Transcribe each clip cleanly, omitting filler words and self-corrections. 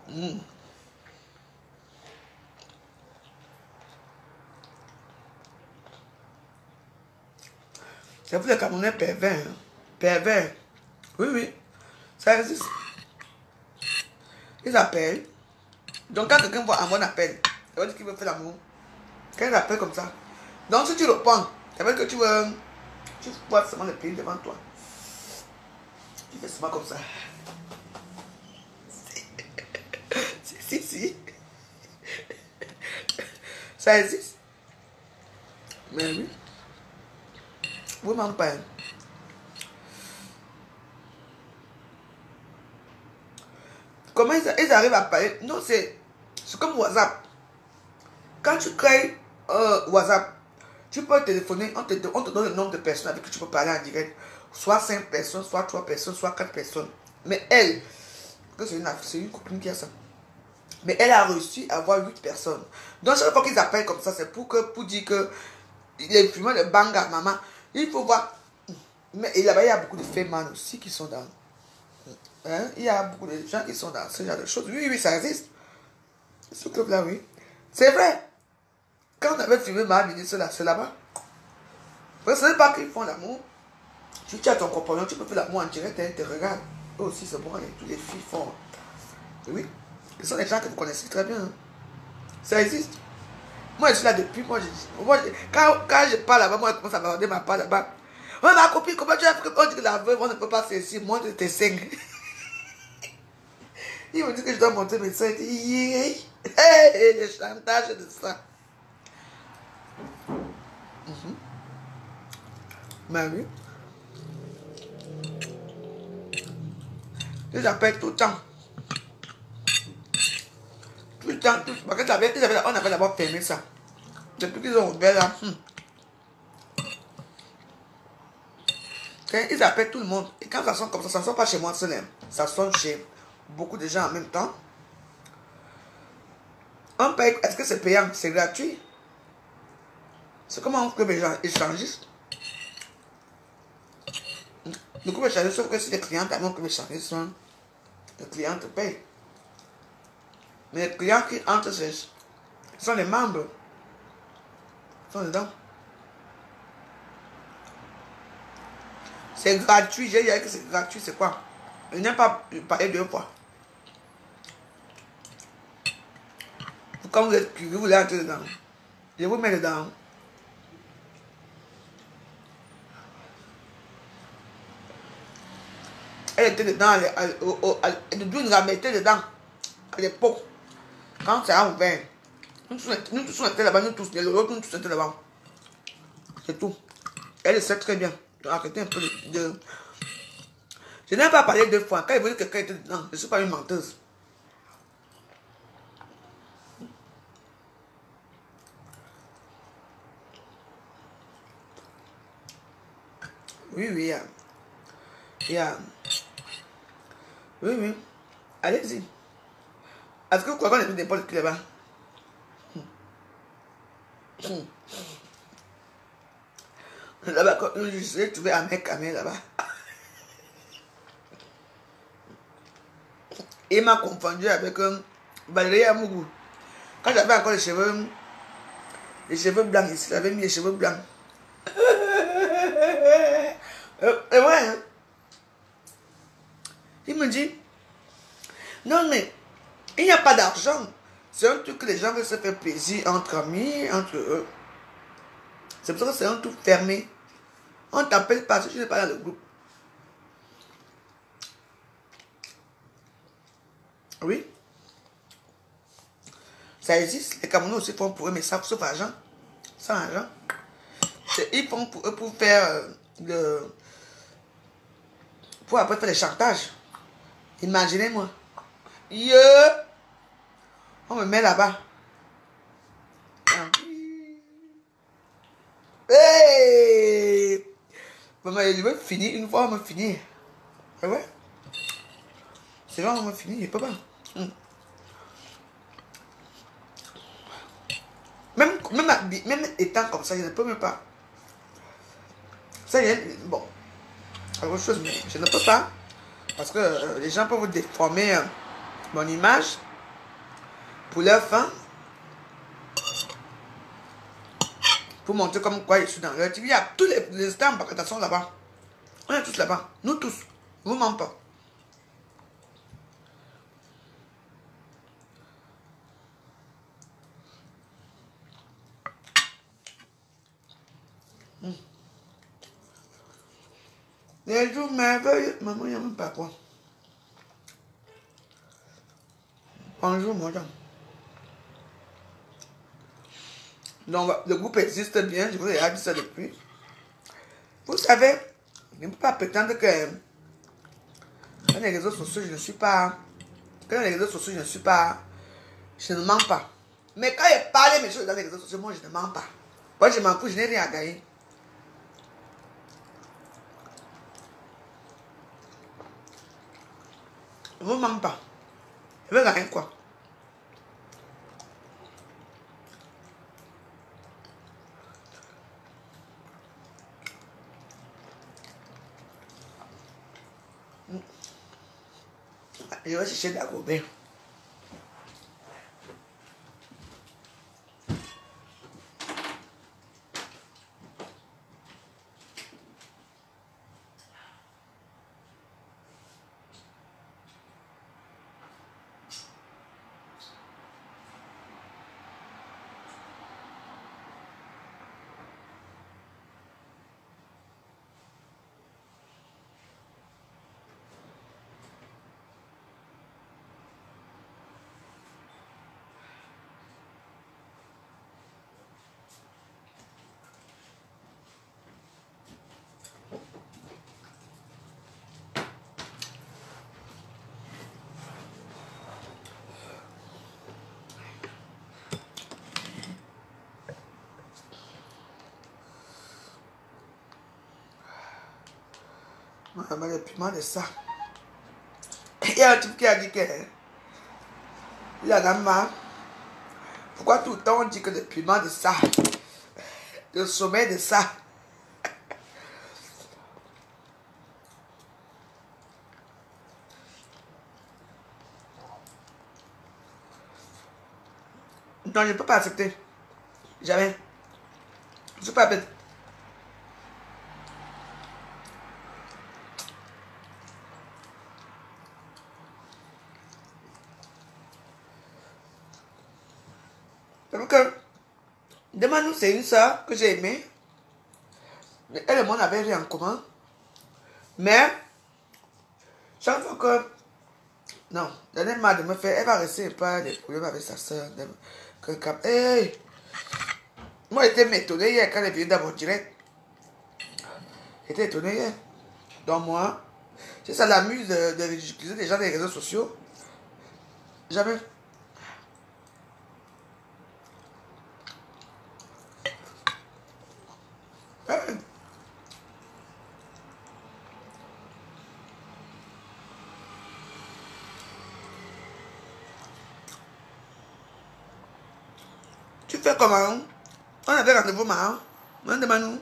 Mm. C'est pour les Camerounais pervers. Hein. Pervers. Oui, oui. Ça existe. Ils appellent. Donc quand quelqu'un voit un bon appel, il va dire qu'il veut faire l'amour. Quand il appelle comme ça. Donc si tu réponds, ça veut dire que tu vois seulement le pays devant toi. Tu fais seulement comme ça. Si. Ça existe. Mais oui. Oui, mon père. Comment ils arrivent à parler? Non, c'est comme WhatsApp. Quand tu crées WhatsApp, tu peux téléphoner, on te donne le nombre de personnes avec qui tu peux parler en direct. Soit 5 personnes, soit 3 personnes, soit 4 personnes. Mais elle, c'est une copine qui a ça. Mais elle a réussi à avoir 8 personnes. Donc chaque fois qu'ils appellent comme ça, c'est pour dire que les fumeurs de Banga, maman, il faut voir. Mais là-bas, il y a beaucoup de femmes aussi qui sont dans. Hein? Il y a beaucoup de gens qui sont dans ce genre de choses. Oui, oui, ça existe. Ce club-là, oui. C'est vrai. Quand on avait filmé ma ministre là, c'est là-bas. Parce que ce n'est pas qu'ils font l'amour. Tu as ton compagnon, tu peux faire l'amour en direct, elle te regarde. Eux aussi, c'est bon, et toutes les filles font. Oui. Ce sont des gens que vous connaissez très bien. Hein. Ça existe. Moi, je suis là depuis. Quand je parle là-bas, moi, je commence à me regarder ma part là-bas. Oh, ma copine, comment tu as fait? On dit que la veuve, on ne peut pas faire ici. Moi, de tes seins. Il me dit que je dois monter mes seins. Hey, le chantage de ça. Mais oui. Ils appellent tout le temps. Tout le temps. Parce que on avait d'abord fermé ça. Depuis qu'ils ont ouvert là. Ils appellent tout le monde. Et quand ça sonne comme ça ne sonne pas chez moi seul. Hein. Ça sonne chez beaucoup de gens en même temps. On paye. Est-ce que c'est payant? C'est gratuit. C'est comment on peut les gens échangistes. Le groupe échangiste, sauf que si les clients t'amènent que les échangistes sont. Les clients te payent. Mais les clients qui entrent, ce sont les membres. Ils sont dedans. C'est gratuit. J'ai dit que c'est gratuit. C'est quoi? Je n'ai pas parlé 2 fois. Quand vous êtes curieux, vous voulez entrer dedans. Je vous mets dedans. Elle était dedans. Elle la mettait dedans. À l'époque. Quand ça a ouvert. Nous tous étions là-bas. Nous tous étions là-bas. C'est tout. Elle le sait très bien. Donc arrêtez un peu de... Je n'ai pas parlé 2 fois. Quand il veut dire que quelqu'un était dedans, je ne suis pas une menteuse. Oui, oui. Oui, oui. Allez-y. Est-ce que vous croyez qu'on est plus n'importe qui là-bas? Là-bas, quand j'ai trouvé un mec à là-bas. Il m'a confondu avec Valérie Amougou. Quand j'avais encore les cheveux blancs ici, j'avais mis les cheveux blancs. Et ouais, hein. Il me dit, non mais, il n'y a pas d'argent. C'est un truc que les gens veulent se faire plaisir entre amis, entre eux. C'est pour ça que c'est un truc fermé. On ne t'appelle pas si tu n'es pas dans le groupe. Oui. Ça existe. Les Camerounais aussi font pour eux, mais ça, sauf argent. Sans argent. Ils font pour eux pour faire pour après faire les chantages. Imaginez-moi. On me met là-bas. Hey! Maman, je veux finir. Une fois, on me finir. Ah ouais? C'est vrai, on me finir. Je peux pas. Même étant comme ça, je ne peux même pas. Ça y est, bon. Autre chose, mais je ne peux pas. Parce que les gens peuvent vous déformer mon image. pour leur fin. Pour montrer comme quoi je suis dans leur TV. Il y a tous les stands en paquetation là-bas. On est tous là-bas. Nous tous. Ne vous mentez pas. Les jours merveilleux. Maman, il n'y a même pas quoi. Bonjour, madame. Donc, le groupe existe bien. Je vous ai dit ça depuis. Vous savez, je ne peux pas prétendre que dans les réseaux sociaux, je ne suis pas. Que dans les réseaux sociaux, je ne suis pas. Je ne mens pas. Mais quand il parle mes choses dans les réseaux sociaux, moi, je ne mens pas. Moi, je m'en fous, je n'ai rien à gagner. Je ne mens pas. Je veux gagner quoi? Je vais chercher de la gobe. Mais le piment de ça. Il y a un type qui a dit que il y en a marre. Pourquoi tout le temps on dit que le piment de ça, le sommet de ça. Non, je ne peux pas accepter. Jamais. Je ne suis pas bête. Donc, demande-nous, c'est une soeur que j'ai aimée. Elle et moi, on avait rien en commun. Mais, chaque fois que... Non, dernièrement, de me faire, elle va rester pas des problèmes avec sa soeur. Hey! Moi, j'étais étonné hier quand elle est venue dans mon direct. J'étais étonné hier. Donc moi, si ça l'amuse de ridiculiser les gens des réseaux sociaux, jamais. Tu fais comment? On avait rendez-vous marrant. On demande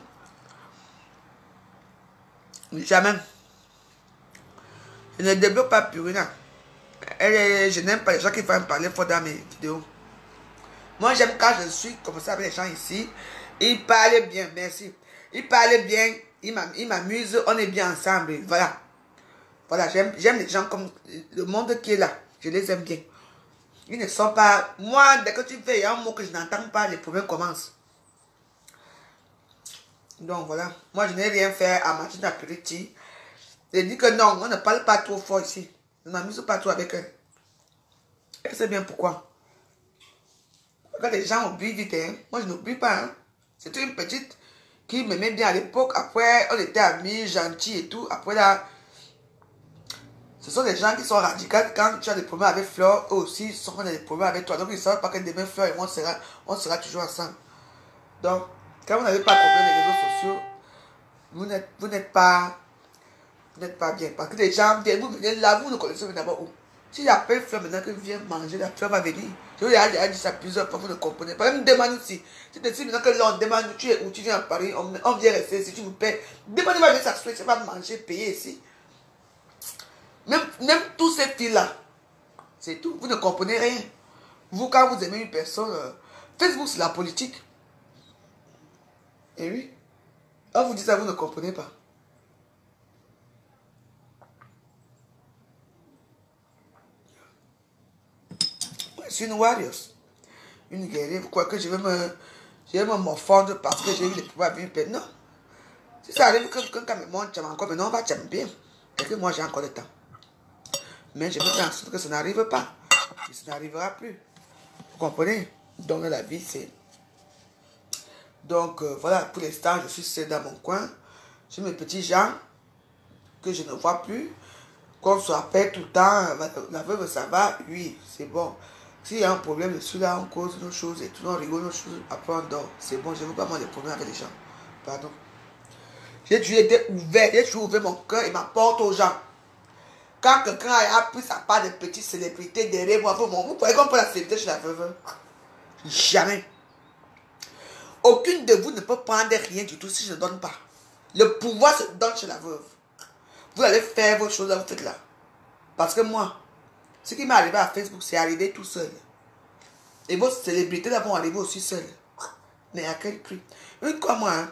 nous. Jamais. Je ne débloque pas Purina. Je n'aime pas les gens qui vont me parler fort dans mes vidéos. Moi, j'aime quand je suis comme ça avec les gens ici. Ils parlent bien, merci. Ils parlent bien, ils m'amusent, on est bien ensemble. Voilà. Voilà, j'aime les gens comme le monde qui est là. Je les aime bien. Ils ne sont pas... Moi, dès que tu fais, il y a un mot que je n'entends pas, les problèmes commencent. Donc voilà. Moi, je n'ai rien fait à Martine Aperitif. Je dis que non, on ne parle pas trop fort ici. Je ne m'amuse pas trop avec eux. Elle sait bien pourquoi. Quand les gens oublient vite, hein. Moi je n'oublie pas. Hein. C'était une petite qui m'aimait bien à l'époque. Après, on était amis, gentils et tout. Après là, ce sont des gens qui sont radicaux. Quand tu as des problèmes avec Fleur, eux aussi sont des problèmes avec toi. Donc ils ne savent pas que demain Fleur et moi on sera toujours ensemble. Donc, quand vous n'avez pas de problème des réseaux sociaux, vous n'êtes pas bien. Parce que les gens viennent, vous venez là, vous ne connaissez pas d'abord où. Si j'appelle Fleur maintenant que vient manger, la Fleur va venir. Je vous ai dit ça plusieurs fois, vous ne comprenez pas. Même me demande aussi. Si tu dis maintenant que là, on demande où tu es, où tu viens à Paris, on vient rester ici, tu nous payes. Demandez-moi de s'assurer, c'est pas manger, payer ici. Même tous ces filles-là, c'est tout. Vous ne comprenez rien. Vous, quand vous aimez une personne, Facebook, c'est la politique. Et oui. Quand vous dites ça, vous ne comprenez pas. Je suis une warrior. Une guerrière. Vous croyez que je vais me morfondre parce que j'ai eu le pouvoir d'une peine? Non. Si ça arrive que quelqu'un me montre, encore, mais non, on va t'aimer bien. Et que moi, j'ai encore le temps. Mais je me fais en sorte que ça n'arrive pas. Et ça n'arrivera plus. Vous comprenez? Donc, la vie, c'est... Donc, voilà, pour l'instant, je suis seul dans mon coin. J'ai mes petits gens que je ne vois plus. Qu'on se rappelle tout le temps. La veuve, ça va? Oui, c'est bon. S'il y a un problème, je suis là, on cause nos choses et tout, on rigole nos choses. Après, on dort. C'est bon, je ne veux pas avoir des problèmes avec les gens. Pardon. J'ai toujours été ouvert. J'ai toujours ouvert mon cœur et ma porte aux gens. Quand quelqu'un a pris sa part de petite célébrité derrière moi, vous pouvez qu'on peut la célébrité chez la veuve? Jamais. Aucune de vous ne peut prendre rien du tout si je ne donne pas. Le pouvoir se donne chez la veuve. Vous allez faire vos choses, vous faites là. Parce que moi, ce qui m'est arrivé à Facebook, c'est arrivé tout seul. Et vos célébrités là vont arriver aussi seules. Mais à quel prix? Une quoi moi, hein?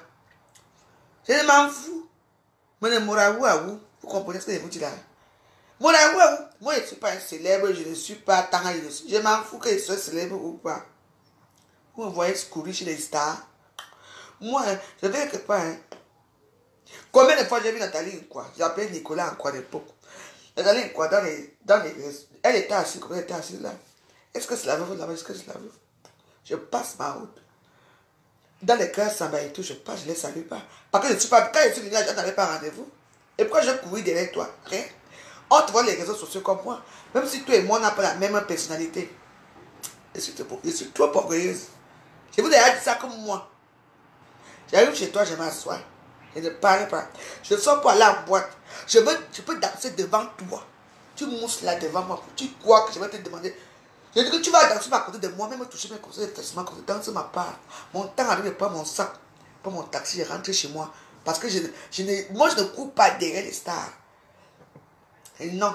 Je ne m'en fous. Mais ne mourrez-vous à vous. Vous comprenez ce que je vous dis là? Moi, je ne suis pas un célèbre, je ne suis pas tant, je m'en fous que je sois célèbre ou pas. Vous me voyez courir chez les stars. Moi, je vais quelque part. Hein. Combien de fois j'ai vu Nathalie quoi? J'appelle Nicolas encore à l'époque. Nathalie quoi dans les. Elle était assise, comme elle était assise là. Est-ce que c'est la veuve là-bas? Est-ce que c'est la veuve? Je passe ma route. Dans les cœurs samba et tout, je passe, je ne les salue pas. Parce que je ne suis pas. Quand je suis venu, je n'avais pas rendez-vous. Et pourquoi je courir derrière toi? Rien. On te voit les réseaux sociaux comme moi. Même si toi et moi, on n'a pas la même personnalité. Je suis trop orgueilleuse. Je vous ai dit ça comme moi. J'arrive chez toi, je m'assois. Je ne parle pas. Je ne sors pas là en boîte. Je peux danser devant toi. Tu mousses là devant moi. Tu crois que je vais te demander. Je dis que tu vas danser à côté de moi, même toucher mes conseils de testament, danser ma part. Mon temps arrive, pas mon sac, pas mon taxi, je rentre chez moi. Parce que moi, je ne cours pas derrière les stars. Et non.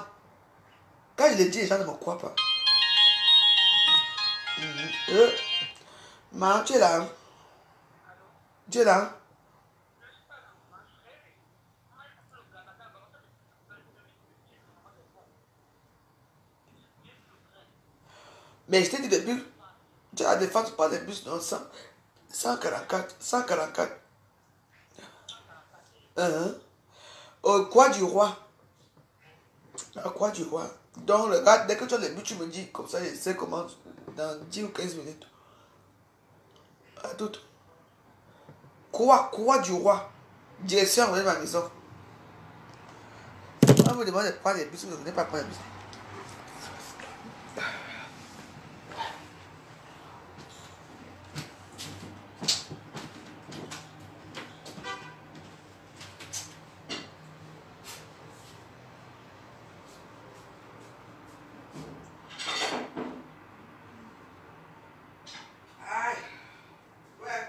Quand je le dis, les gens ne me croient pas. Mais tu es là. Tu es là. Mais je t'ai dit depuis, tu as défendu pas les bus non 144. 144. Au quoi du roi? Au quoi du roi? Donc, le gars, dès que tu as les bus, tu me dis, comme ça, je sais comment, dans 10 ou 15 minutes. À tout. Quoi du roi? Direction de ma maison. On vous demande de prendre les bus, vous ne venez pas prendre les bus. Aïe. Ouais.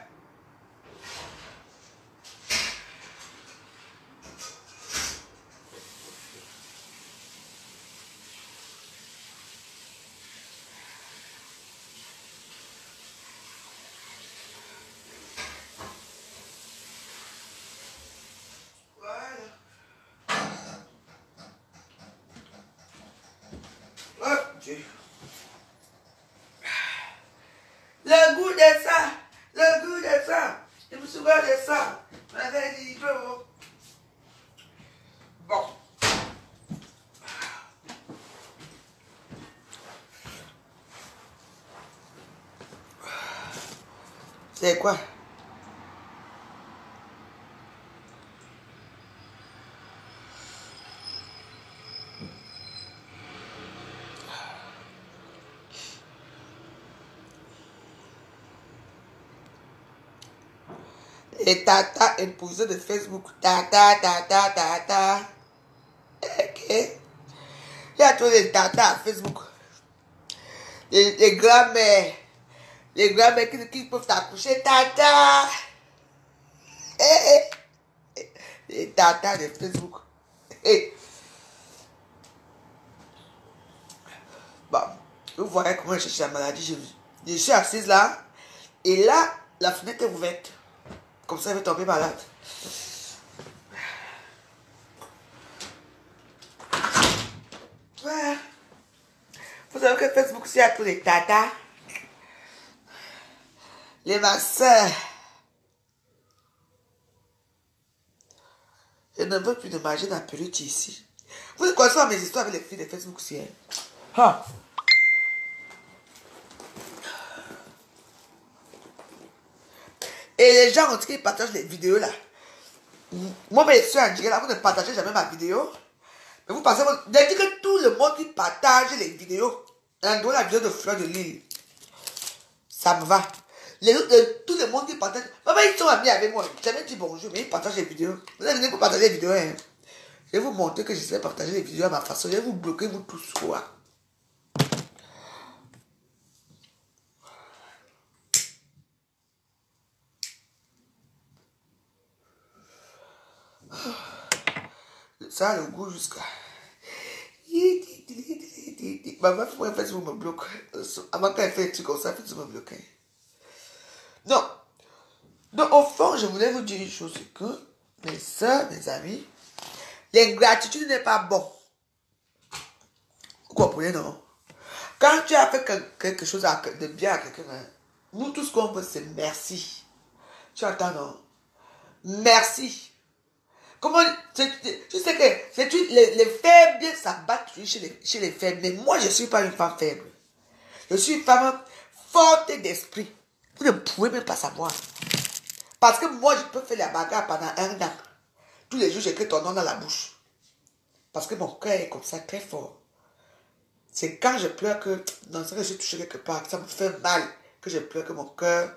Oh, Dieu. Le goût de ça, le goût de ça. Je me souviens de ça. On avait dit, bon. C'est quoi? Les tata imposés de Facebook. Tata. Ok. Il y a tous les tata à Facebook. Les grands-mères. Les grands-mères qui peuvent t'accoucher. Tata. Les tata de Facebook. Eh. Bon. Vous voyez comment je cherche la maladie. Je suis assise là. Et là, la fenêtre est ouverte. Comme ça, elle va tomber malade. Ouais. Vous savez que Facebook, c'est à tous les tatas. Les masseurs. Je ne veux plus de manger dans la peluche ici. Vous connaissez mes histoires avec les filles de Facebook aussi. Ah. Et les gens ont dit qu'ils partagent les vidéos là. Moi, mes soeurs, là, vous ne partagez jamais ma vidéo. Mais vous pensez, vous dites que tout le monde qui partage les vidéos, dont la vidéo de Fleur de Lille, ça me va. Tout le monde qui partage, maman, ils sont amis avec moi. Jamais dit bonjour, mais ils partagent les vidéos. Vous allez venir pour partager les vidéos. Hein. Je vais vous montrer que je sais partager les vidéos à ma façon. Je vais vous bloquer, vous tous, quoi. Ça a le goût jusqu'à... Ma meuf, moi, en fait, vous me bloquez. Avant qu'elle fait un truc comme ça, vous me bloquez. Non. Donc, au fond, je voulais vous dire une chose, c'est que, mes soeurs, mes amis, l'ingratitude n'est pas bon. Vous comprenez, non? Quand tu as fait quelque chose de bien à quelqu'un, hein, nous, tout ce qu'on veut, c'est merci. Tu entends, non? Merci. Comment, tu sais que les faibles s'abattent chez les faibles. Mais moi, je ne suis pas une femme faible. Je suis une femme forte d'esprit. Vous ne pouvez même pas savoir. Parce que moi, je peux faire la bagarre pendant 1 an. Tous les jours, j'écris ton nom dans la bouche. Parce que mon cœur est comme ça, très fort. C'est quand je pleure que, dans ce que je suis touché quelque part, que ça me fait mal, que je pleure que mon cœur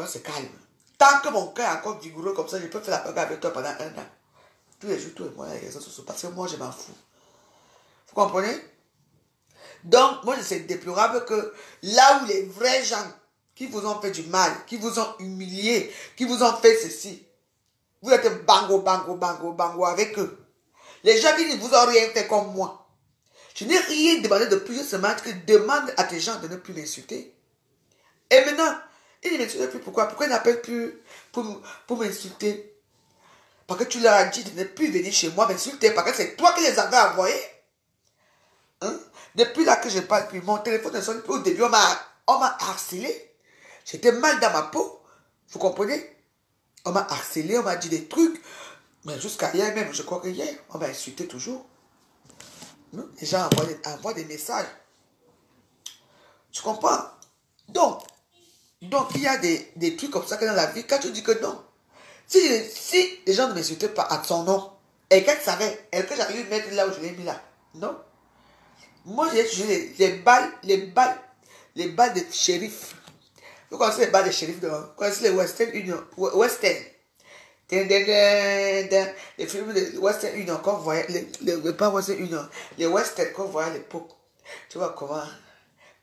se calme. Tant que mon cœur est encore vigoureux comme ça, je peux faire la bagarre avec toi pendant 1 an. Tous les jours, tous les mois, les réseaux sociaux. Parce que moi, je m'en fous. Vous comprenez? Donc, moi, c'est déplorable que là où les vrais gens qui vous ont fait du mal, qui vous ont humilié, qui vous ont fait ceci, vous êtes bango avec eux. Les gens qui ne vous ont rien fait comme moi. Je n'ai rien demandé de plus, seulement que demande à tes gens de ne plus m'insulter. Et maintenant, ils ne m'insultent plus. Pourquoi? Pourquoi ils n'appellent plus pour m'insulter? Parce que tu leur as dit de ne plus venir chez moi m'insulter. Parce que c'est toi qui les avais envoyés. Hein? Depuis là que je parle, puis mon téléphone ne sonne plus. Au début, on m'a harcelé. J'étais mal dans ma peau. Vous comprenez? On m'a harcelé, on m'a dit des trucs. Mais jusqu'à hier même, je crois que hier, on m'a insulté toujours. Les gens envoient des messages. Tu comprends? Donc, il y a des trucs comme ça que dans la vie, quand tu dis que non, si les gens ne m'insultaient pas à son nom, et qu'elle savait, et que j'arrive à mettre là où je l'ai mis là, non. Moi, j'ai utilisé les balles de shérif. Vous connaissez les balles de shérif, vous connaissez les Western Union, Western. Les films de Western Union qu'on voyait, pas Western Union, les Western qu'on voyait à l'époque. Tu vois comment,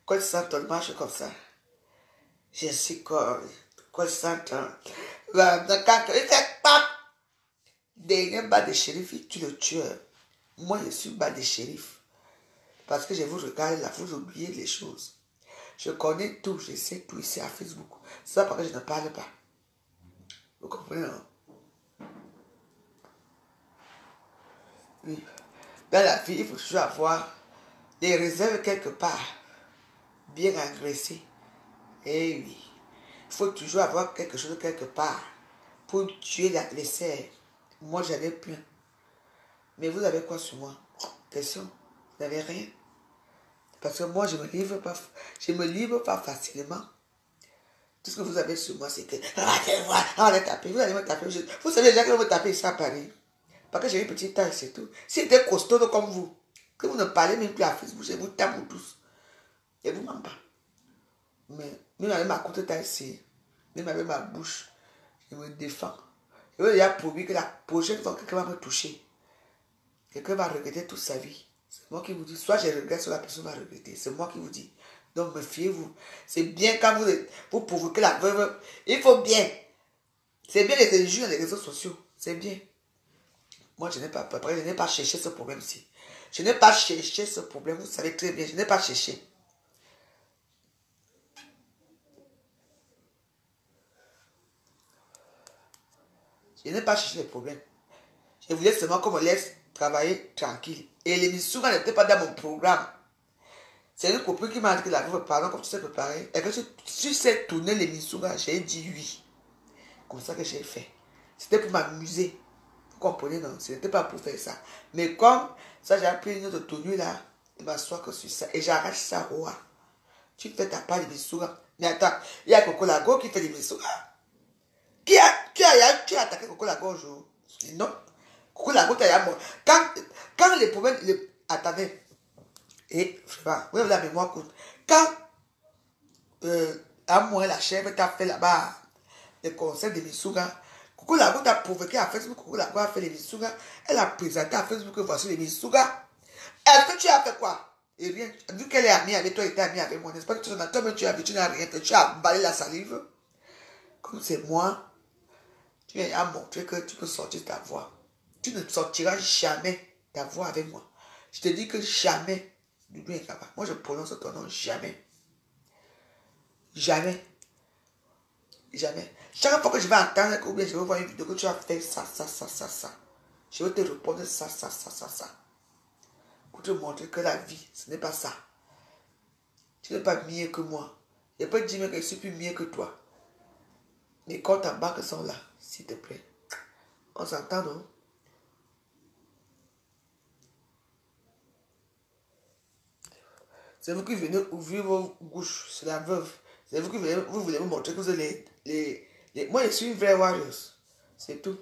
quand tu sens ton marche comme ça, je suis comme, quand tu sens ton, quand il fait pas, dernier bas de shérif, tu le tues. Moi, je suis bas de shérif. Parce que je vous regarde là, vous oubliez les choses. Je connais tout, je sais tout ici à Facebook. C'est ça parce que je ne parle pas. Vous comprenez, non? Oui. Dans la vie, il faut toujours avoir des réserves quelque part, bien engraissées. Eh oui. Il faut toujours avoir quelque chose quelque part pour tuer l'adversaire. Moi, j'avais plein. Mais vous avez quoi sur moi? Question. Vous n'avez rien. Parce que moi, je me livre pas facilement. Tout ce que vous avez sur moi, c'est que on va taper. Vous allez me taper. Vous savez déjà que vous me taper ici à Paris. Parce que j'ai une petite taille, c'est tout. Si c'était costaud comme vous, que vous ne parlez même plus à Facebook, je vous tape tous. Et vous m'en pas. Mais même avec ma courte taille ici, même avec ma bouche, je me défends. Je veux déjà prouver que la prochaine fois que quelqu'un va me toucher, quelqu'un va regretter toute sa vie. C'est moi qui vous dis, soit je regrette, soit la personne va regretter. C'est moi qui vous dis. Donc, me fiez-vous. C'est bien quand vous provoquez la veuve. Il faut bien. C'est bien d'être juge dans les réseaux sociaux. C'est bien. Moi, je n'ai pas cherché ce problème-ci. Je n'ai pas cherché ce problème, vous savez très bien, je n'ai pas cherché. Je n'ai pas cherché les problèmes. Je voulais seulement qu'on me laisse travailler tranquille. Et l'émission n'était pas dans mon programme. C'est une copine qui m'a dit que la vie, pardon, comme tu sais préparer. Et que tu sais tourner l'émission, j'ai dit oui. Comme ça que j'ai fait. C'était pour m'amuser. Vous comprenez, non? Ce n'était pas pour faire ça. Mais comme ça, j'ai pris une autre tenue là, il m'assoit que sur ça. Et j'arrache ça, roi. Tu fais ta part d'émission. Mais attends, il y a Coco Lago qui fait l'émission. Qui a attaqué Coco Lago un jour? Non. Coco Lago, t'as mort. Quand les problèmes. Attendez. Et, je sais pas, vous avez la mémoire courte. Quand, à moi, la chèvre t'a fait là-bas, les conseils de Misuga, Coco Lago t'a provoqué à Facebook, Coco Lago a fait les Misuga, elle a présenté à Facebook que voici les Misuga. Est-ce que tu as fait quoi? Et rien. Vu qu'elle est amie avec toi, elle était amie avec moi, n'est-ce pas que toi, mais tu as vu, tu n'as rien fait, tu as balé la salive. Comme c'est moi, tu as montré que tu peux sortir ta voix. Tu ne sortiras jamais ta voix avec moi. Je te dis que jamais. Moi, je prononce ton nom jamais. Jamais. Jamais. Chaque fois que je vais entendre, ou bien je vais voir une vidéo que tu as fait ça. Je vais te répondre ça. Pour te montrer que la vie, ce n'est pas ça. Tu n'es pas mieux que moi. Je peux te dire que je suis plus mieux que toi. Mes comptes en banque sont là, s'il te plaît. On s'entend, non? C'est vous qui venez ouvrir vos bouches. C'est la veuve. C'est vous qui venez, vous voulez me montrer que vous êtes Moi, je suis une vraie warrior. C'est tout.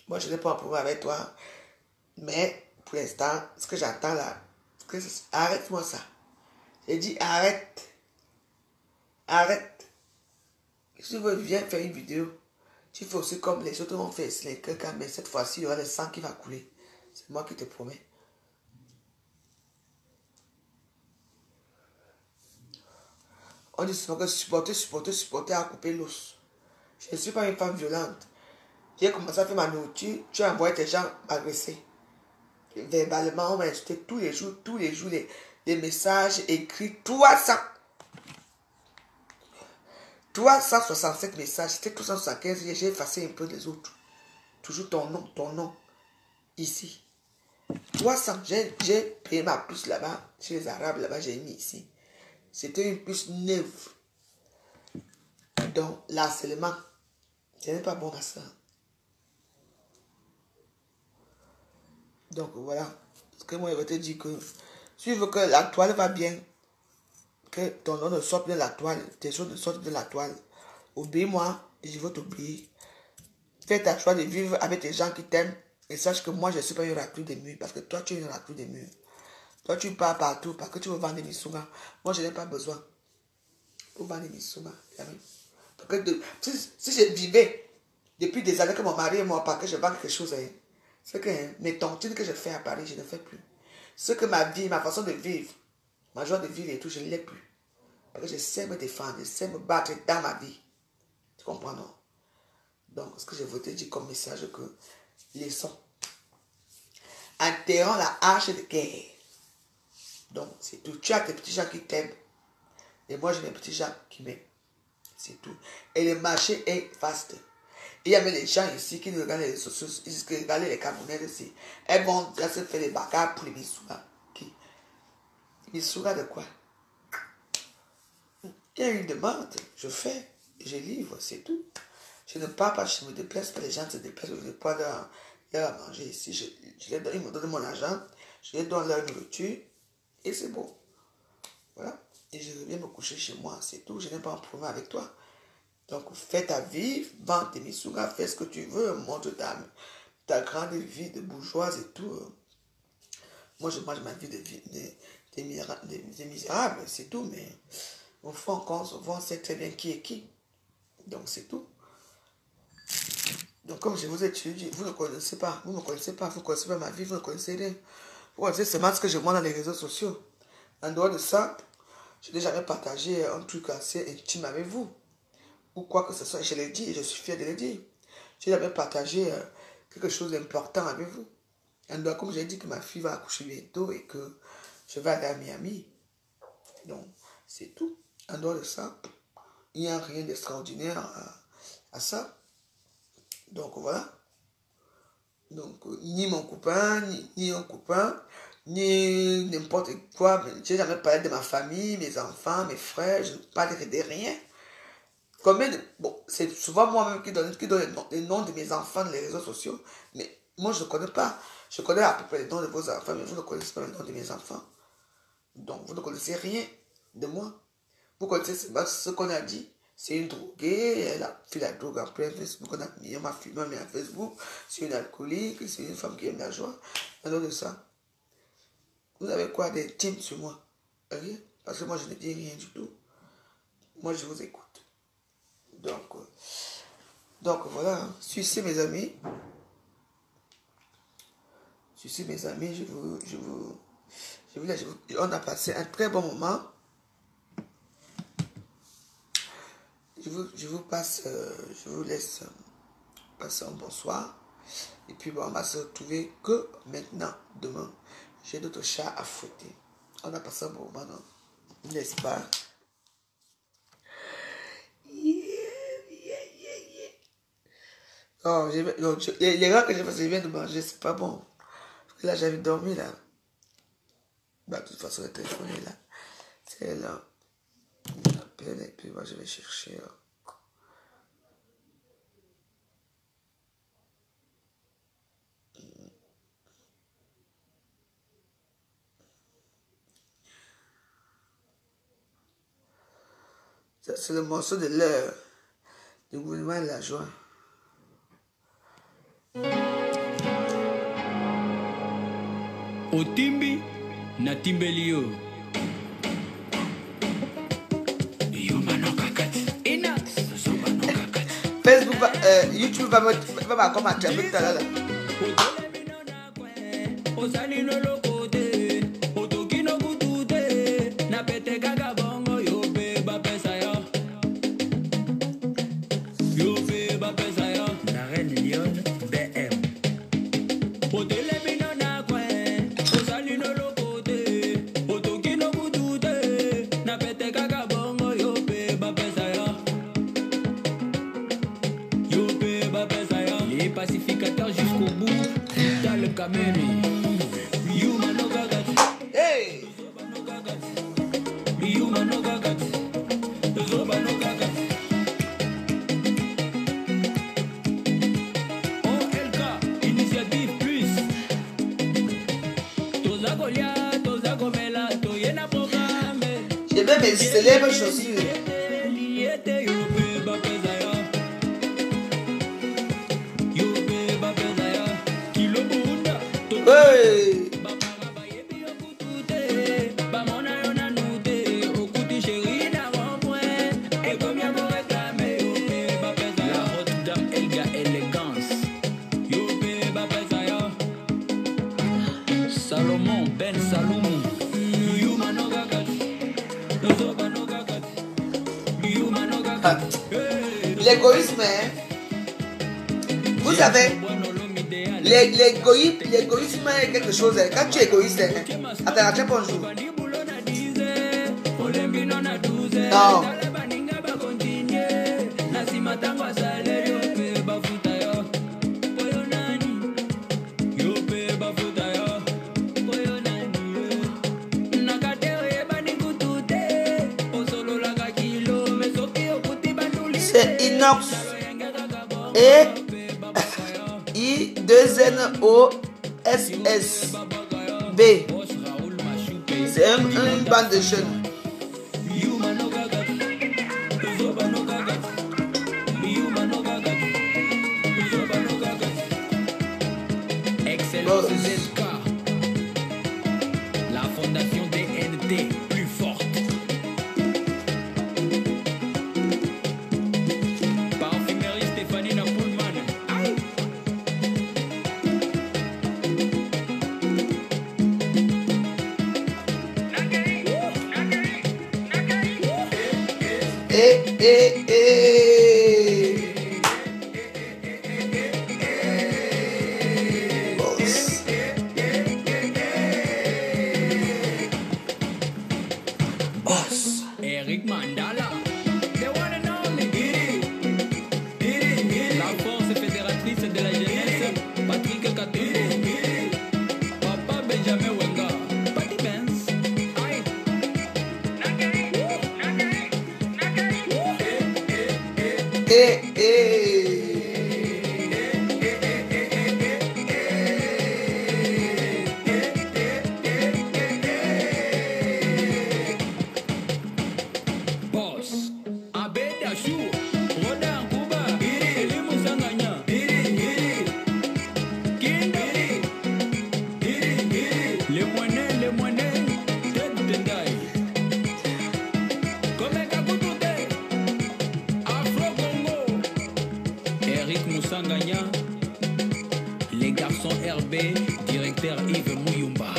Moi, je n'ai pas un problème avec toi. Mais, pour l'instant, ce que j'entends là, arrête-moi ça. J'ai dit arrête. Arrête. Si tu veux, viens faire une vidéo. Tu fais aussi comme les autres ont fait. C'est quelqu'un, mais cette fois-ci, il y aura le sang qui va couler. C'est moi qui te promets. On dit souvent que supporter à couper l'os. Je ne suis pas une femme violente. J'ai commencé à faire ma nourriture. Tu as envoyé tes gens m'agresser. Verbalement, on m'a insulté tous les jours, les messages écrits. 367 messages. C'était 375. J'ai effacé un peu les autres. Toujours ton nom. Ici. 300. J'ai payé ma puce là-bas. Chez les Arabes, là-bas, j'ai mis ici. C'était une puce neuve. Donc, l'harcèlement, ce n'est pas bon à ça. Donc, voilà. Ce que moi, je vais te dire que si tu veux que la toile va bien, que ton nom ne sorte de la toile, tes choses ne sortent de la toile, obéis-moi et je vais t'obéir. Fais ta choix de vivre avec des gens qui t'aiment et sache que moi, je ne suis pas une raclure des murs parce que toi, tu es une raclure des murs. Toi, tu pars partout parce que tu veux vendre des misuga. Moi, je n'ai pas besoin pour vendre des misuga. Parce que si je vivais depuis des années que mon mari et moi, parce que je vends quelque chose, c'est que mes tontines que je fais à Paris, je ne fais plus. Ce que ma vie, ma façon de vivre, ma joie de vivre et tout, je ne l'ai plus. Parce que je sais me défendre, je sais me battre dans ma vie. Tu comprends, non? Donc, ce que je veux te dire comme message, que laissons. Enterrons la hache de guerre. Donc, c'est tout. Tu as tes petits gens qui t'aiment. Et moi, j'ai mes petits gens qui m'aiment. C'est tout. Et le marché est vaste. Il y avait les gens ici qui nous regardent les réseaux sociaux, qui regardent les Camerounais ici. Elles vont se faire des bagarres pour les Misuga. Qui? Misuga de quoi? Il y a une demande, je fais, je livre, c'est tout. Je ne pars pas, je me déplace pas, les gens se déplacent, je ne pas leur à manger ici. Ils me donnent mon argent, je leur donne leur nourriture, et c'est bon. Voilà. Et je reviens me coucher chez moi, c'est tout. Je n'ai pas un problème avec toi. Donc, fais ta vie, vends tes misuga, fais ce que tu veux, montre ta grande vie de bourgeoise et tout. Moi, je mange ma vie des misérables, c'est tout, mais au fond, quand on sait très bien qui est qui. Donc, c'est tout. Donc, comme je vous ai dit, vous ne connaissez pas, vous ne connaissez pas ma vie, vous ne connaissez rien. Vous connaissez seulement ce que je vois dans les réseaux sociaux. En dehors de ça, je n'ai jamais partagé un truc assez intime avec vous. Ou quoi que ce soit, je l'ai dit et je suis fier de le dire. Je n'ai jamais partagé quelque chose d'important avec vous. Comme j'ai dit que ma fille va accoucher bientôt et que je vais aller à Miami. Donc, c'est tout. En dehors de ça, il n'y a rien d'extraordinaire à ça. Donc, voilà. Donc, ni mon copain, ni un copain, ni n'importe quoi. Je n'ai jamais parlé de ma famille, mes enfants, mes frères. Je ne parlerai de rien. Bon, c'est souvent moi-même qui donne les noms de mes enfants dans les réseaux sociaux. Mais moi, je ne connais pas. Je connais à peu près les noms de vos enfants, mais vous ne connaissez pas les noms de mes enfants. Donc, vous ne connaissez rien de moi. Vous connaissez ce qu'on a dit. C'est une droguée, elle a fait la drogue après Facebook, on a mis ma fille m'a mis à Facebook. C'est une alcoolique, c'est une femme qui aime la joie. Alors de ça, vous avez quoi d'intime sur moi? Rien. Parce que moi, je ne dis rien du tout. Moi, je vous écoute. Donc voilà, suivez mes amis. Suivez mes amis, on a passé un très bon moment. Je vous laisse passer un bonsoir. Et puis bon, on va se retrouver que maintenant, demain. J'ai d'autres chats à fouetter. On a passé un bon moment, non? N'est-ce pas? Oh, les gars que j'ai fait, je viens de manger, c'est pas bon. Parce que là, j'avais dormi là. Bah, de toute façon, le téléphone est là. C'est là. Il m'appelle et puis moi, je vais chercher. Ça, c'est le morceau de l'heure. Du gouvernement de la joie. Otimbi na timbelio. Facebook YouTube va m'accompagner avec ta là. Pacificateur jusqu'au bout, t'as le caméri. Hey! OLK, initiative plus. J'ai même mes célèbres chaussures. Hey! La haute dame Elga élégance. Salomon Ben Salomon. L'égoïsme, hein? Vous savez, l'égoïsme est quelque chose. Quand tu es égoïste, attends, bonjour. Non. C'est inox et I2NOSS B. C'est une bande de jeunes. Excellence ZK. La fondation DNT plus forte. Parfumerie Stéphanie Napoulman. Boss. Boss. Eric Mandala. The one and only. La force fédératrice de la jeunesse. Patrick Katumbo. Papa Benjamin Wenga. Patty Benz. Aïe. Boss. Abeda Chou. Roda Kuba. Elimu Sanganya. Kinda. Les moineaux. Tête Tendai. Komeka Kutute. Afro Congo. Eric Moussanganya. Les garçons RB. Directeur Yves Mouyumba.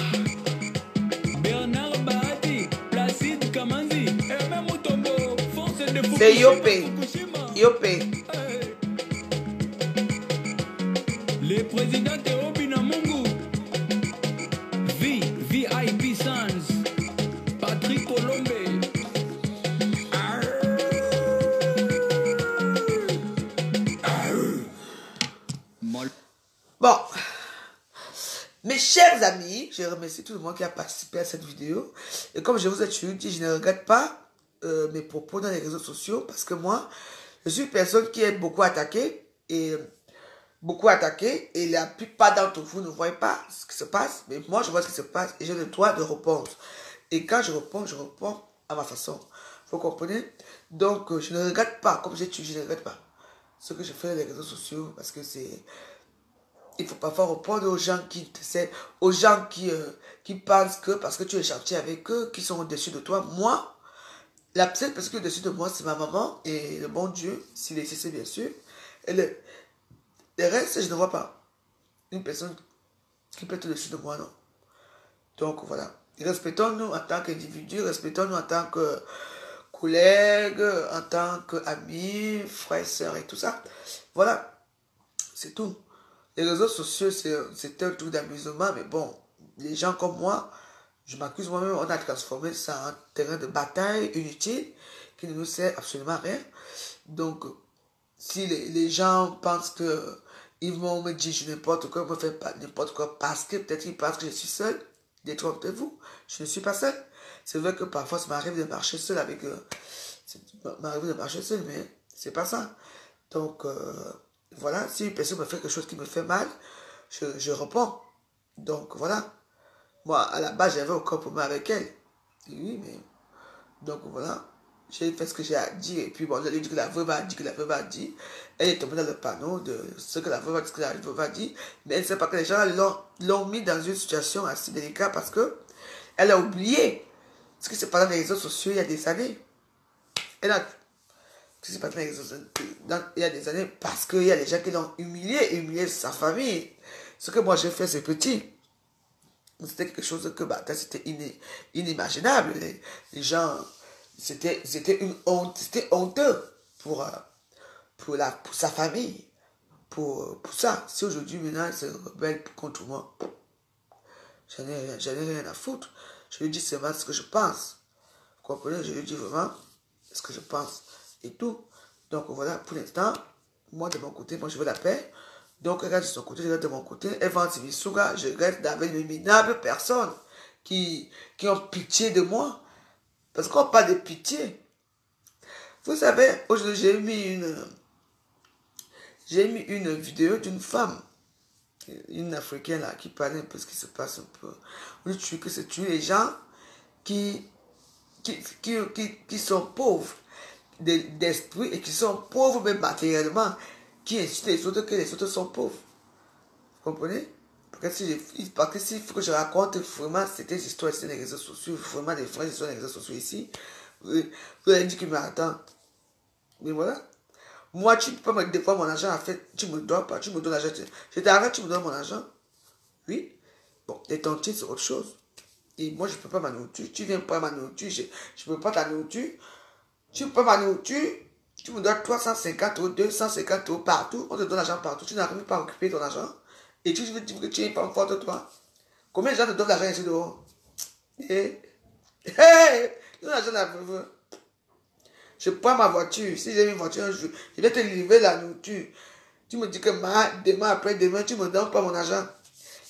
Bernard Bahati. Placide Kamanzi. Aimé Mutombo. Force de Fukushima. C'est Yopé. Fukushima. Yopé. Hey. Le président Théobi Namungu. VIP Sans. Patrick Colombe. Mol. Bon. Mes chers amis, je remercie tout le monde qui a participé à cette vidéo. Et comme je vous ai toujours dit, je ne regrette pas mes propos dans les réseaux sociaux parce que moi, je suis une personne qui est beaucoup attaquée et la plupart d'entre vous ne voient pas ce qui se passe, mais moi je vois ce qui se passe et j'ai le droit de répondre. Et quand je réponds à ma façon. Vous comprenez? Donc je ne regrette pas, comme j'ai dit, je ne regrette pas ce que je fais dans les réseaux sociaux parce que c'est... Il faut parfois répondre aux gens qui pensent que parce que tu es gentil avec eux, qui sont au-dessus de toi. Moi, la seule personne qui est au-dessus de moi, c'est ma maman et le bon Dieu, s'il existe bien sûr. Et le reste, je ne vois pas une personne qui peut être au-dessus de moi, non. Donc voilà. Respectons-nous en tant qu'individus, respectons-nous en tant que collègues, en tant qu'amis, frères, sœurs et tout ça. Voilà. C'est tout. Les réseaux sociaux, c'est un truc d'amusement, mais bon, les gens comme moi, je m'accuse moi-même, on a transformé ça en terrain de bataille inutile qui ne nous sert absolument à rien. Donc, si les gens pensent que ils vont me dire n'importe quoi, me faire pas n'importe quoi, parce que peut-être ils pensent que je suis seul, détrompez-vous, je ne suis pas seul. C'est vrai que parfois ça m'arrive de marcher seul avec mais c'est pas ça. Donc, voilà, si une personne me fait quelque chose qui me fait mal, je réponds. Donc, voilà. Moi, à la base, j'avais aucun problème avec elle. Oui, mais... Donc, voilà. J'ai fait ce que j'ai à dire. Et puis, bon, je lui ai dit que la veuve a dit, Elle est tombée dans le panneau de ce que la veuve a dit. Mais elle ne sait pas que les gens l'ont mis dans une situation assez délicate parce que elle a oublié ce qui se passe dans les réseaux sociaux il y a des années. Elle a... Ce qui se passe dans les réseaux sociaux il y a des années parce qu'il y a des gens qui l'ont humilié sa famille. Ce que moi j'ai fait, c'est petit. C'était quelque chose que c'était inimaginable. Les gens, c'était une honte, c'était honteux pour sa famille, pour ça. Si aujourd'hui, maintenant, elle se rebelle contre moi, j'en ai rien à foutre. Je lui dis seulement ce que je pense. Vous comprenez? Je lui dis vraiment ce que je pense et tout. Donc voilà, pour l'instant, moi de mon côté, moi je veux la paix. Donc, elle reste de son côté, je reste de mon côté. Elle va en Timisouga, je reste avec de minables personnes qui ont pitié de moi. Parce qu'on parle de pitié. Vous savez, aujourd'hui, j'ai mis une vidéo d'une femme, une Africaine là, qui parlait un peu de ce qui se passe un peu. On dit que c'est tuer les gens qui sont pauvres d'esprit et qui sont pauvres même matériellement, qui incitent les autres que les autres sont pauvres. Vous comprenez? Parce que s'il faut que je raconte vraiment c'était des histoires sur les réseaux sociaux, vraiment des vraies histoires sur les réseaux sociaux ici, vous allez dire que me attends. Mais voilà. Moi, tu ne peux pas me dévoiler mon argent, en fait, tu ne me dois pas, tu me donnes l'argent. Je t'arrête, tu me donnes mon argent. Oui. Bon, les tontines, c'est autre chose. Et moi, je ne peux pas ma nourriture. Tu viens prendre ma nourriture, je ne peux pas ta nourriture. Tu prends ma nourriture, tu me donnes 350 euros, 250 euros partout, on te donne l'argent partout, tu n'arrives pas à occuper ton argent. Et tu veux dire que tu es une femme forte, toi. Combien de gens te donnent l'argent ici dehors? Donne l'argent à la veuve. Je prends ma voiture. Si j'ai une voiture un jour, je vais te livrer la nourriture. Tu me dis que demain après demain, tu me donnes pas mon argent.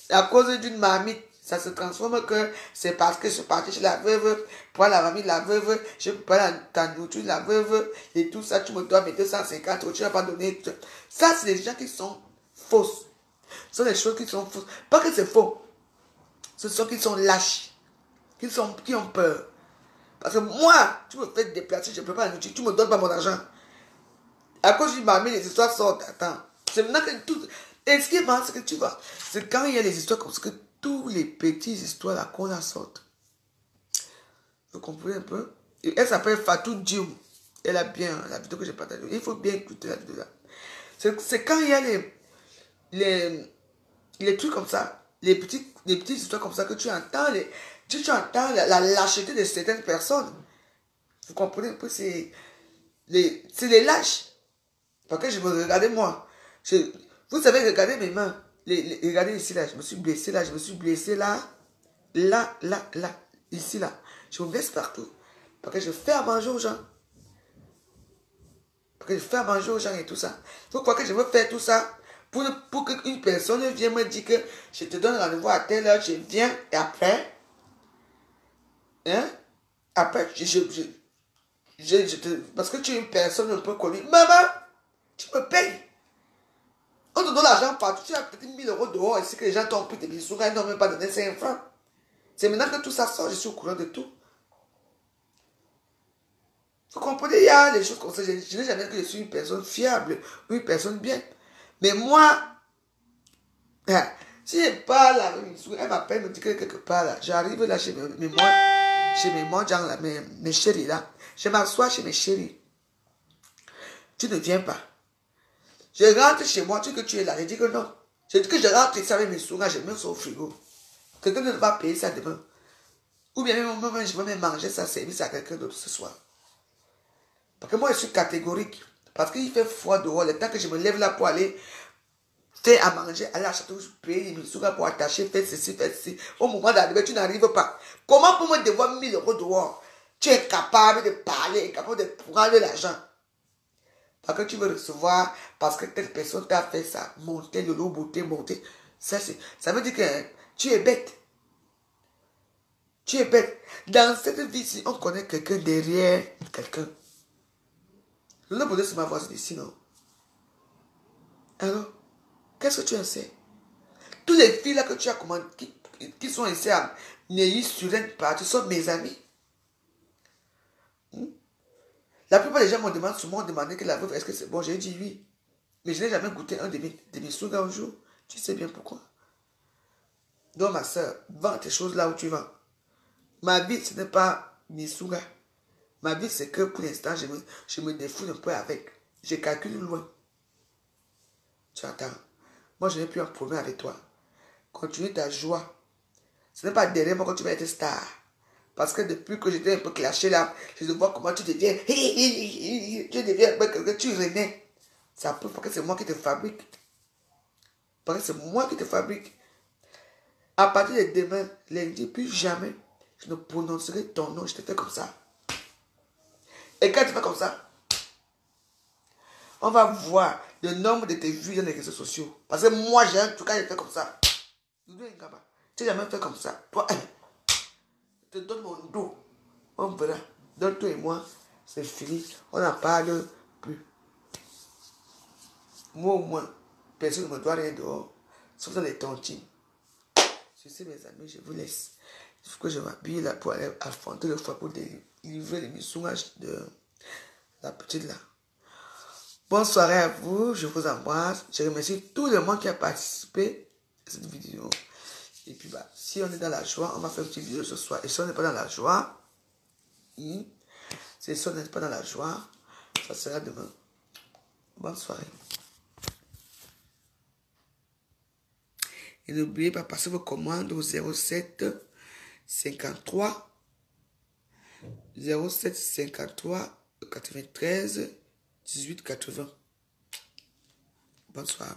À cause d'une marmite, ça se transforme que c'est parce que je suis parti chez la veuve, pour la marmite de la veuve, je peux pas ta nourriture de la veuve, et tout ça, tu me dois mes 250 euros, tu n'as pas donné. Ça, c'est des gens qui sont fausses. Ce sont des choses qui sont fausses. Pas que c'est faux. Ce sont qui sont lâches. Qui ont peur. Parce que moi, tu me fais déplacer, je ne peux pas la nourriture, tu ne me donnes pas mon argent. À cause d'une marmite, les histoires sortent. Attends. C'est maintenant que tout... Et ce qui est marrant, c'est que tu vois, c'est quand il y a les histoires comme ça que tous les petites histoires là qu'on a sortent. Vous comprenez un peu? Et elle s'appelle Fatou Dioum. Elle a bien la vidéo que j'ai partagée. Il faut bien écouter la vidéo là. C'est quand il y a les trucs comme ça, les petites histoires comme ça que tu entends, tu entends la lâcheté de certaines personnes. Vous comprenez un peu? C'est les lâches. Parce que je me regardais moi. Vous savez, regardez mes mains. Regardez ici, là. Je me suis blessé là. Je me suis blessé là. Là. Ici, là. Je me blesse partout. Parce que je fais à manger aux gens. Parce que je fais à manger aux gens et tout ça. Il faut croire que je veux faire tout ça pour qu'une personne vienne me dire que je te donne rendez-vous à telle heure, je viens et après. Hein? Après, parce que tu es une personne un peu connue. Maman, tu me payes. On te donne l'argent partout. Tu as peut-être 1000 euros dehors ici que les gens t'ont pris des bisous. Ils n'ont même pas donné 5 francs. C'est maintenant que tout ça sort, je suis au courant de tout. Vous comprenez, il y a des choses comme ça. Je n'ai jamais dit que je suis une personne fiable ou une personne bien. Mais moi, si je parle là, elle m'appelle, me dit que quelque part là, j'arrive là chez mes mondians là, mes chéris là. Je m'assois chez mes chéris. Tu ne viens pas. Je rentre chez moi, tu dis que tu es là. Je dis que non. Je dis que je rentre ici avec mes sourds, je mets ça au frigo. Quelqu'un ne va payer ça demain. Ou bien même je vais même manger ça, service à quelqu'un d'autre ce soir. Parce que moi je suis catégorique. Parce qu'il fait froid dehors. Le temps que je me lève là pour aller faire à manger, aller à château, je paye mes sourds pour attacher, faire ceci, faire ceci. Au moment d'arriver, tu n'arrives pas. Comment pour me devoir 1000 euros dehors? Tu es capable de parler, capable de prendre l'argent. Parce que tu veux recevoir, parce que telle personne t'a fait ça, monter de l'eau, monter. Ça veut dire que tu es bête. Tu es bête. Dans cette vie-ci, on connaît quelqu'un derrière quelqu'un. Le nom de ma voix, c'est ici, non? Alors, qu'est-ce que tu en sais? Tous les filles là que tu as commandé, qui sont ici à Neuilly-sur-Seine, ce sont mes amis. La plupart des gens m'ont demandé que la veuve, est-ce que c'est bon? J'ai dit oui. Mais je n'ai jamais goûté un de mes sourds un jour. Tu sais bien pourquoi. Donc ma soeur, vends tes choses là où tu vas. Ma vie, ce n'est pas mes sourds. Ma vie, c'est que pour l'instant, je me défoule un peu avec. Je calcule loin. Tu entends? Moi, je n'ai plus un problème avec toi. Continue ta joie. Ce n'est pas derrière moi que tu vas être star. Parce que depuis que j'étais un peu clashé là, je vois comment tu deviens. Tu deviens un peu quelqu'un, tu renais. Ça prouve parce que c'est moi qui te fabrique. Parce que c'est moi qui te fabrique. À partir de demain, lundi, plus jamais, je ne prononcerai ton nom. Je te fais comme ça. Et quand tu fais comme ça, on va voir le nombre de tes vues dans les réseaux sociaux. Parce que moi, j'ai un truc quand je fais comme ça. Tu n'as jamais fait comme ça. Toi, je te donne mon dos. On verra. Donc toi et moi, c'est fini. On n'en parle plus. Moi au moins, personne ne me doit rien dehors. Sauf dans les tontines. Sur ce, mes amis, je vous laisse. Il faut que je m'habille là pour aller affronter le foie pour livrer l'émission de la petite là. Bonne soirée à vous. Je vous embrasse. Je remercie tout le monde qui a participé à cette vidéo. Et puis, si on est dans la joie, on va faire une petite vidéo ce soir. Et si on n'est pas dans la joie, si on n'est pas dans la joie, ça sera demain. Bonne soirée. Et n'oubliez pas, passer vos commandes au 07 53 93 18 80. Bonne soirée.